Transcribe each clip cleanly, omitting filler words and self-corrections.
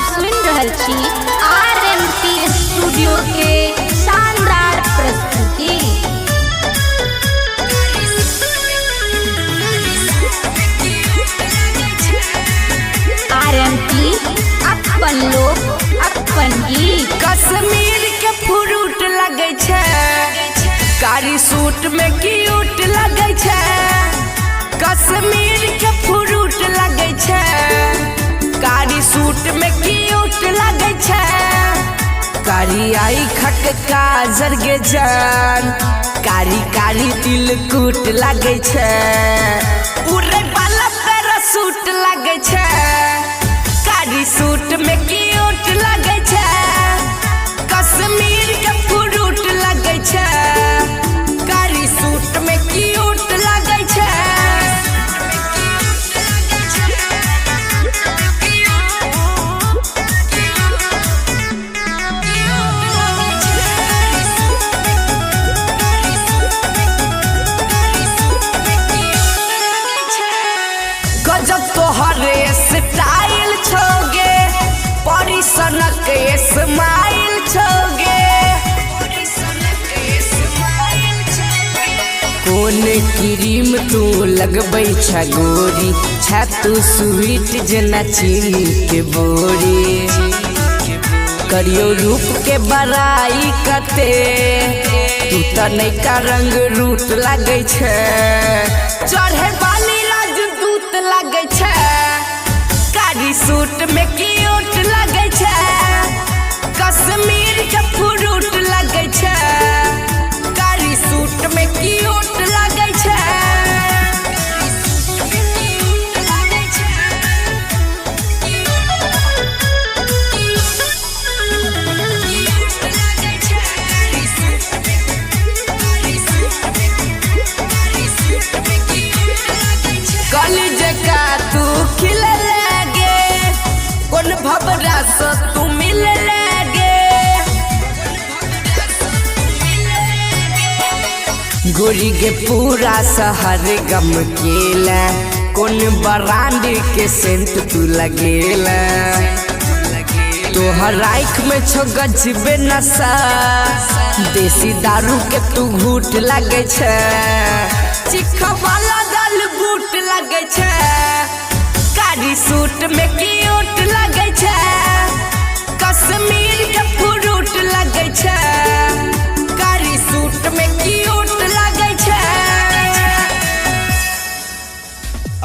सब सुन रहल छी RMP स्टूडियो के शानदार प्रस्तुति। RMP अपन लोग अपन गीत। कश्मीर के फ्रूट लगे छे, कारी सूट में क्यूट लगे छे। कश्मीर के फ्रूट लगे छे, कारी सूट में क्यूट लगे छे। कारी आई खक काजर गे जान, कारी कारी तिलकुट लगे छे। उड़े वाला पैरासूट लगे छे, कारी सूट में क्यूट लगे छे। कश्मीर के फ्रूट लगे छे, कारी सूट में क्यूट लगे छे। गजब तोहरे स्टाइल छोगे, परिसनक स्माइल छोगे। कोन क्रीम तू लगबै छ गोरी, छ तू स्वीट जना चीनी के बोरी। करियो रूप के बड़ाई कते, तू त नैका रंग रूट लगे छे। चढ़े वाली राजदूत लगे छे, कारी सूट में क्यूट लगे छे। कश्मीर के फ्रूट लगे छे, कारी सूट में क्यूट लगे छे। कॉलेज का तू खिले लगे, कोन भवरा से तू मिले लगे। गोरी के पूरा शहर गम केला, कोन ब्रांड के सेंट तू लगेला। तोहर आँख में छो गजबे नशा, देसी दारू के तू घूट लगे छे। चिखा वाला दाल बूट लगे छे, कारी सूट में क्यूट लगे छे। कश्मीर के फ्रूट लगे छे, कारी सूट में क्यूट लगे छे।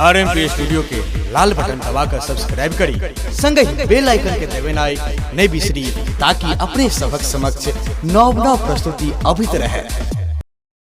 RMP स्टूडियो के लाल बटन दबाकर सब्सक्राइब करी, संगे ही बेल आइकन के दबानाई नहीं बिसरी, ताकि अपने सबक समक्ष नव प्रस्तुति अभित रहे।